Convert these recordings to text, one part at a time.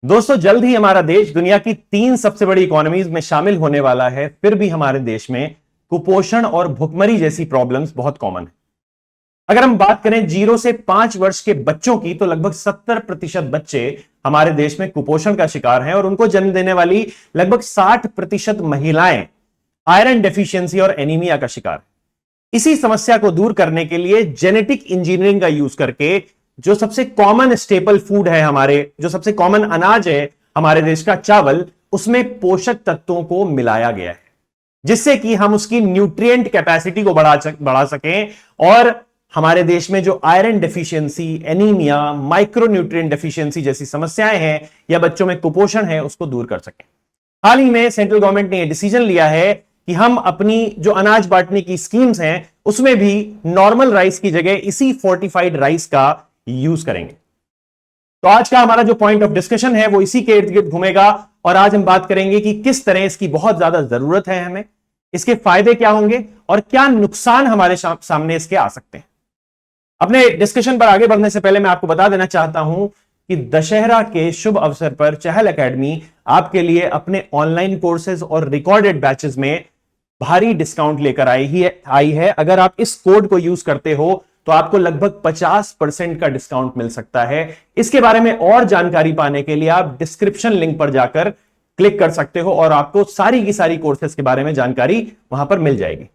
दोस्तों, जल्द ही हमारा देश दुनिया की 3 सबसे बड़ी इकोनॉमीज में शामिल होने वाला है। फिर भी हमारे देश में कुपोषण और भुखमरी जैसी प्रॉब्लम्स बहुत कॉमन है। अगर हम बात करें 0 से 5 वर्ष के बच्चों की, तो लगभग 70% बच्चे हमारे देश में कुपोषण का शिकार हैं और उनको जन्म देने वाली लगभग 60% महिलाएं आयरन डेफिशिएंसी और एनीमिया का शिकार। इसी समस्या को दूर करने के लिए जेनेटिक इंजीनियरिंग का यूज करके जो सबसे कॉमन स्टेपल फूड है, जो सबसे कॉमन अनाज है हमारे देश का, चावल, उसमें पोषक तत्वों को मिलाया गया है, जिससे कि हम उसकी न्यूट्रिएंट कैपेसिटी को बढ़ा सकें और हमारे देश में जो iron deficiency, anaemia, micronutrient deficiency जैसी समस्याएं हैं या बच्चों में कुपोषण है, उसको दूर कर सकें। हाल ही में सेंट्रल गवर्नमेंट ने यह डिसीजन लिया है कि हम अपनी जो अनाज बांटने की स्कीम्स हैं उसमें भी नॉर्मल राइस की जगह इसी फोर्टिफाइड राइस का यूज करेंगे। तो आज का हमारा जो पॉइंट ऑफ डिस्कशन है वो इसी के इर्द गिर्द घूमेगा और आज हम बात करेंगे कि किस तरह इसकी बहुत ज्यादा जरूरत है हमें, इसके फायदे क्या होंगे और क्या नुकसान हमारे सामने इसके आ सकते हैं। अपने डिस्कशन पर आगे बढ़ने से पहले मैं आपको बता देना चाहता हूं कि दशहरा के शुभ अवसर पर चहल एकेडमी आपके लिए अपने ऑनलाइन कोर्सेज और रिकॉर्डेड बैचेस में भारी डिस्काउंट लेकर आई है। अगर आप इस कोड को यूज करते हो तो आपको लगभग 50% का डिस्काउंट मिल सकता है। इसके बारे में और जानकारी पाने के लिए आप डिस्क्रिप्शन लिंक पर जाकर क्लिक कर सकते हो और आपको सारी की सारी कोर्सेज के बारे में जानकारी वहां पर मिल जाएगी।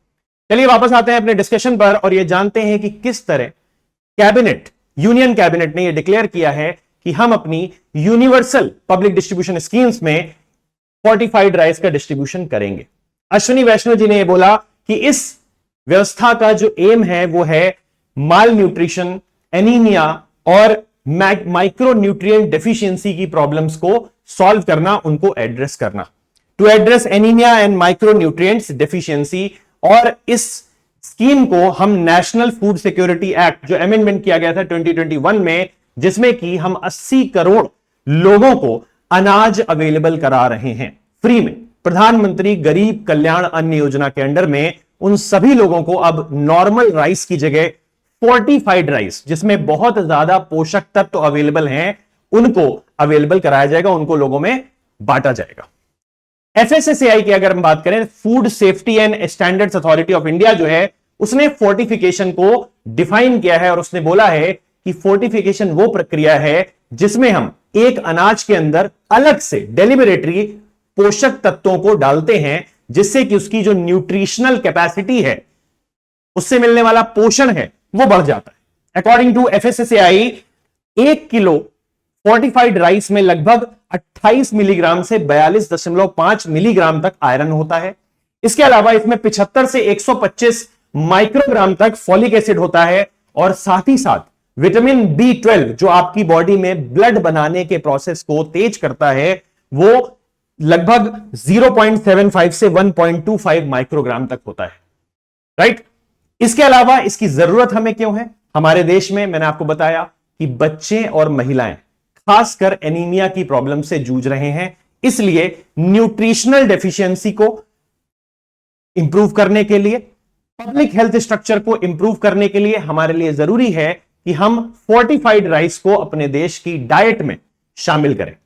चलिए वापस आते हैं अपने डिस्कशन पर और यह जानते हैं कि किस तरह यूनियन कैबिनेट ने यह डिक्लेयर किया है कि हम अपनी यूनिवर्सल पब्लिक डिस्ट्रीब्यूशन स्कीम्स में फोर्टिफाइड राइस का डिस्ट्रीब्यूशन करेंगे। अश्विनी वैष्णव जी ने यह बोला कि इस व्यवस्था का जो एम है वो है माल न्यूट्रिशन, एनीमिया और माइक्रो न्यूट्रिएंट डेफिशिएंसी की प्रॉब्लम्स को सॉल्व करना, उनको एड्रेस करना, to address anaemia and micro nutrients deficiency. और इस स्कीम को हम नेशनल फूड सिक्योरिटी एक्ट, जो अमेंडमेंट किया गया था 2021 में, जिसमें कि हम 80 करोड़ लोगों को अनाज अवेलेबल करा रहे हैं फ्री में। प्रधानमंत्री गरीब कल्याण अन्न योजना के अंडर में उन सभी लोगों को अब नॉर्मल राइस की जगह फोर्टिफाइड राइस, जिसमें बहुत ज्यादा पोषक तत्व अवेलेबल हैं, उनको अवेलेबल कराया जाएगा, उनको लोगों में बांटा जाएगा। एफएसएसएआई की अगर हम बात करें, food safety and standards authority of India जो है, उसने फोर्टिफिकेशन को डिफाइन किया है और उसने बोला है कि फोर्टिफिकेशन वो प्रक्रिया है जिसमें हम एक अनाज के अंदर अलग से डेलिबरेटरी पोषक तत्वों को डालते हैं, जिससे कि उसकी जो न्यूट्रिशनल कैपेसिटी है, उससे मिलने वाला पोषण है, वो बढ़ जाता है। According to FSSAI 1 kilo fortified rice में लगभग 28 मिलीग्राम से 42.5 मिलीग्राम तक आयरन होता है। इसके अलावा इसमें 75 से 125 माइक्रोग्राम तक फॉलिक एसिड होता है और साथ ही साथ विटामिन B12, जो आपकी बॉडी में ब्लड बनाने के प्रोसेस को तेज करता है, वो लगभग 0.75 से 1.25 माइक्रोग्राम तक होता है। राइट? इसके अलावा इसकी जरूरत हमें क्यों है? हमारे देश में मैंने आपको बताया कि बच्चे और महिलाएं खासकर एनीमिया की प्रॉब्लम से जूझ रहे हैं, इसलिए न्यूट्रिशनल डेफिशिएंसी को इंप्रूव करने के लिए, पब्लिक हेल्थ स्ट्रक्चर को इंप्रूव करने के लिए हमारे लिए जरूरी है कि हम फोर्टिफाइड राइस को अपने देश की डाइट में शामिल करें।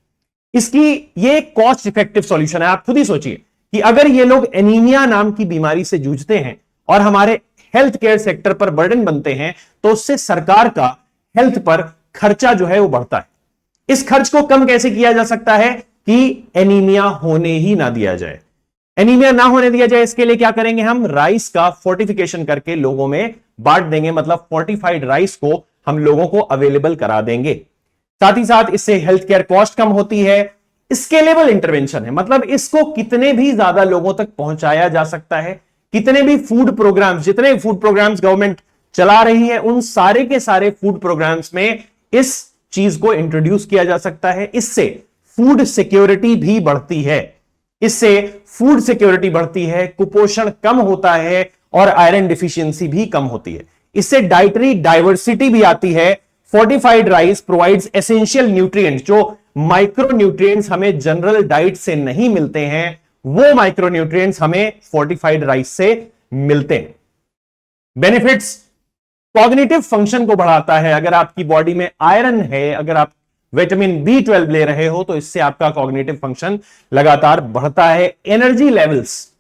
इसकी ये कॉस्ट इफेक्टिव सॉल्यूशन है। आप खुद ही सोचिए कि अगर ये लोग एनीमिया नाम की बीमारी से जूझते हैं और हमारे हेल्थ केयर सेक्टर पर बर्डन बनते हैं, तो उससे सरकार का हेल्थ पर खर्चा जो है वो बढ़ता है। इस खर्च को कम कैसे किया जा सकता है कि एनीमिया होने ही ना दिया जाए। एनीमिया ना होने दिया जाए, इसके लिए क्या करेंगे? हम राइस का फोर्टिफिकेशन करके लोगों में बांट देंगे, मतलब फोर्टिफाइड राइस को हम लोगों को अवेलेबल करा देंगे। साथ ही साथ इससे हेल्थ केयर कॉस्ट कम होती है। स्केलेबल इंटरवेंशन है, मतलब इसको कितने भी ज्यादा लोगों तक पहुंचाया जा सकता है। कितने भी फूड प्रोग्राम्स, जितने फूड प्रोग्राम्स गवर्नमेंट चला रही है, उन सारे के सारे फूड प्रोग्राम्स में इस चीज को इंट्रोड्यूस किया जा सकता है। इससे फूड सिक्योरिटी भी बढ़ती है, कुपोषण कम होता है और आयरन डिफिशियंसी भी कम होती है। इससे डाइटरी डाइवर्सिटी भी आती है। Fortified rice provides essential nutrients, जो माइक्रो न्यूट्रिएंट्स हमें जनरल डाइट से नहीं मिलते हैं, वो माइक्रो न्यूट्रिएंट्स हमें फोर्टिफाइड राइस से मिलते हैं। बेनिफिट्स, कॉग्निटिव फंक्शन को बढ़ाता है। अगर आपकी बॉडी में आयरन है, अगर आप विटामिन B12 ले रहे हो, तो इससे आपका कॉग्निटिव फंक्शन लगातार बढ़ता है, एनर्जी लेवल्स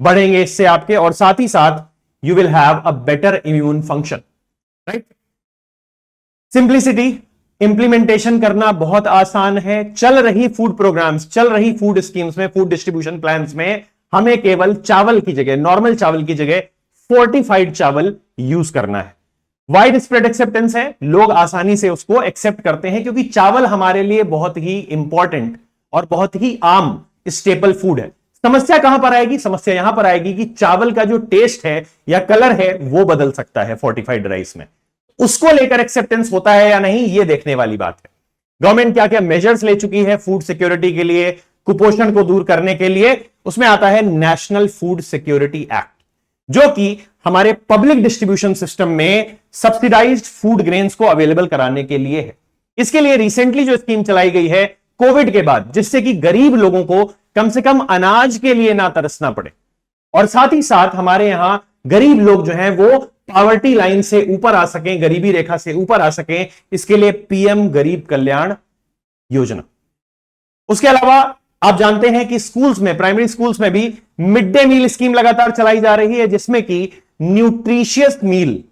बढ़ेंगे इससे आपके, और साथ ही साथ you will have a better immune function, right. Simplicity, implementation करना बहुत आसान है। चल रही फूड प्रोग्राम्स, चल रही फूड स्कीम्स में, फूड डिस्ट्रीब्यूशन प्लान्स में हमें केवल चावल की जगह, नॉर्मल चावल की जगह फोर्टिफाइड चावल यूज करना है। वाइड स्प्रेड एक्सेप्टेंस है, लोग आसानी से उसको एक्सेप्ट करते हैं, क्योंकि चावल हमारे लिए बहुत ही इंपॉर्टेंट और बहुत ही आम स्टेपल फूड है। समस्या कहां पर आएगी? समस्या यहां पर आएगी कि चावल का जो टेस्ट है या कलर है वो बदल सकता है फोर्टिफाइड राइस में। उसको लेकर एक्सेप्टेंस होता है या नहीं, ये देखने वाली बात है। गवर्नमेंट क्या क्या मेजर्स ले चुकी है फूड सिक्योरिटी के लिए, कुपोषण को दूर करने के लिए? उसमें आता है नेशनल फूड सिक्योरिटी एक्ट, जो कि हमारे पब्लिक डिस्ट्रीब्यूशन सिस्टम में सब्सिडाइज्ड फूड ग्रेन्स को अवेलेबल कराने के लिए है। इसके लिए रिसेंटली जो स्कीम चलाई गई है कोविड के बाद, जिससे कि गरीब लोगों को कम से कम अनाज के लिए ना तरसना पड़े, और साथ ही साथ हमारे यहां गरीब लोग जो हैं वो पॉवर्टी लाइन से ऊपर आ सकें, गरीबी रेखा से ऊपर आ सकें, इसके लिए पीएम गरीब कल्याण योजना। उसके अलावा आप जानते हैं कि स्कूल्स में, प्राइमरी स्कूल्स में भी मिड डे मील स्कीम लगातार चलाई जा रही है, जिसमें कि न्यूट्रिशियस मील,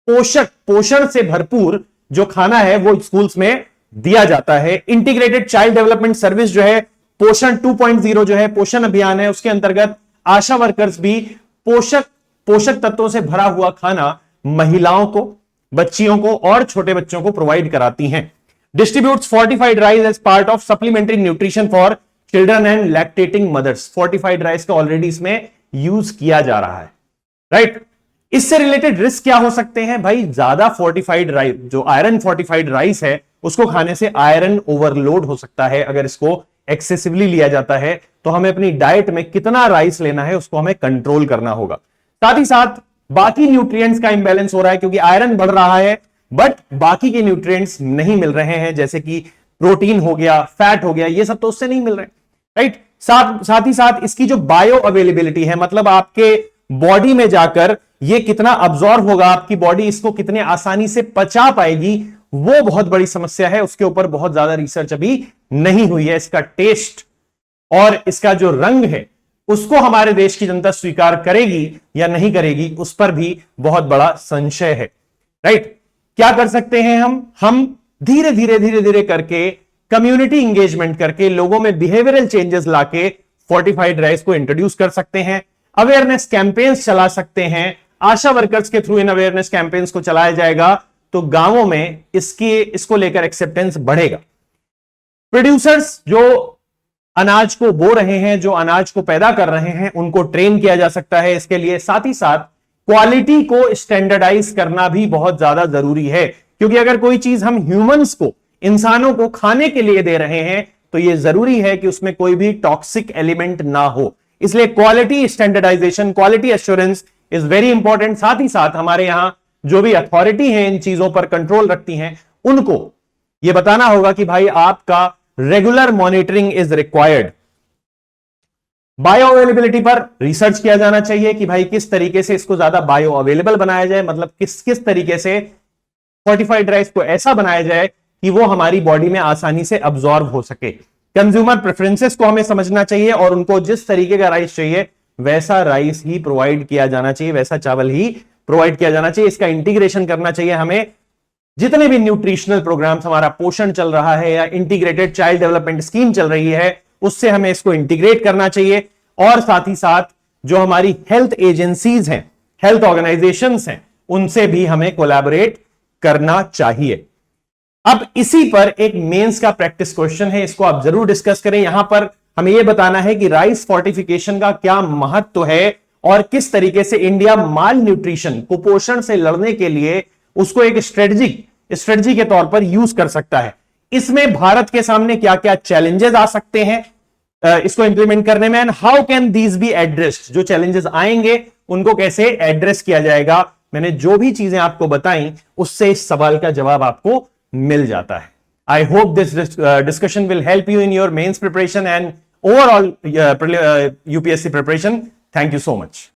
पोषण से भरपूर जो खाना है वो स्कूल्स में दिया जाता है। इंटीग्रेटेड चाइल्ड डेवलपमेंट सर्विस जो है, पोषण 2.0 जो है पोषण अभियान है, उसके अंतर्गत आशा वर्कर्स भी पोषक तत्वों से भरा हुआ खाना महिलाओं को, बच्चियों को और छोटे बच्चों को प्रोवाइड कराती हैं। Distributes fortified rice as part of supplementary nutrition for children and lactating mothers. Fortified rice का ऑलरेडी इसमें यूज किया जा रहा है, राइट। इससे रिलेटेड रिस्क क्या हो सकते हैं भाई? ज्यादा फोर्टिफाइड राइस, जो आयरन फोर्टिफाइड राइस है, उसको खाने से आयरन ओवरलोड हो सकता है। अगर इसको एक्सेसिवली लिया जाता है तो हमें अपनी डाइट में कितना राइस लेना है उसको हमें कंट्रोल करना होगा। साथ ही साथ बाकी न्यूट्रिएंट्स का इंबैलेंस हो रहा है, क्योंकि आयरन बढ़ रहा है बट बाकी के न्यूट्रिएंट्स नहीं मिल रहे हैं, जैसे कि प्रोटीन हो गया, फैट हो गया, ये सब तो उससे नहीं मिल रहे, राइट। साथ ही साथ इसकी जो बायो अवेलेबिलिटी है, मतलब आपके बॉडी में जाकर ये कितना अब्सॉर्ब होगा, आपकी बॉडी इसको कितने आसानी से पचा पाएगी, वो बहुत बड़ी समस्या है। उसके ऊपर बहुत ज्यादा रिसर्च अभी नहीं हुई है। इसका टेस्ट और इसका जो रंग है उसको हमारे देश की जनता स्वीकार करेगी या नहीं करेगी, उस पर भी बहुत बड़ा संशय है, राइट। क्या कर सकते हैं हम धीरे धीरे करके कम्युनिटी इंगेजमेंट करके लोगों में बिहेवियरल चेंजेस लाके फोर्टिफाइड राइस को इंट्रोड्यूस कर सकते हैं। अवेयरनेस कैंपेन्स चला सकते हैं, आशा वर्कर्स के थ्रू इन अवेयरनेस कैंपेन्स को चलाया जाएगा तो गांवों में इसको लेकर एक्सेप्टेंस बढ़ेगा। प्रोड्यूसर्स जो अनाज को बो रहे हैं, जो अनाज को पैदा कर रहे हैं, उनको ट्रेन किया जा सकता है इसके लिए। साथ ही साथ क्वालिटी को स्टैंडर्डाइज करना भी बहुत ज्यादा जरूरी है, क्योंकि अगर कोई चीज हम ह्यूमंस को, इंसानों को खाने के लिए दे रहे हैं तो यह जरूरी है कि उसमें कोई भी टॉक्सिक एलिमेंट ना हो। इसलिए quality standardisation, quality assurance is very important. साथ ही साथ हमारे यहां जो भी अथॉरिटी है इन चीजों पर कंट्रोल रखती हैं, उनको यह बताना होगा कि भाई आपका regular monitoring is required. Bio availability पर रिसर्च किया जाना चाहिए कि भाई किस तरीके से इसको ज्यादा बायो अवेलेबल बनाया जाए, मतलब किस तरीके से फोर्टिफाइड राइस को ऐसा बनाया जाए कि वो हमारी बॉडी में आसानी से अब्सॉर्ब हो सके। कंज्यूमर प्रेफरेंसेस को हमें समझना चाहिए और उनको जिस तरीके का राइस चाहिए वैसा राइस ही प्रोवाइड किया जाना चाहिए, वैसा चावल ही प्रोवाइड किया जाना चाहिए। इसका इंटीग्रेशन करना चाहिए हमें। जितने भी न्यूट्रिशनल प्रोग्राम्स, हमारा पोषण चल रहा है या इंटीग्रेटेड चाइल्ड डेवलपमेंट स्कीम चल रही है, उससे हमें इसको इंटीग्रेट करना चाहिए। और साथ ही साथ जो हमारी हेल्थ एजेंसीज हैं, हेल्थ ऑर्गेनाइजेशंस हैं, उनसे भी हमें कोलैबोरेट करना चाहिए। अब इसी पर एक मेंस का प्रैक्टिस क्वेश्चन है, इसको आप जरूर डिस्कस करें। यहां पर हमें यह बताना है कि राइस फोर्टिफिकेशन का क्या महत्व है और किस तरीके से इंडिया माल न्यूट्रिशन, कुपोषण से लड़ने के लिए उसको एक स्ट्रेटजी के तौर पर यूज कर सकता है। इसमें भारत के सामने क्या क्या चैलेंजेस आ सकते हैं इसको इंप्लीमेंट करने में, and how can these be addressed. जो चैलेंजेस आएंगे उनको कैसे एड्रेस किया जाएगा। मैंने जो भी चीजें आपको बताई उससे इस सवाल का जवाब आपको मिल जाता है। I hope this discussion will help you in your mains preparation and overall UPSC preparation. Thank you so much.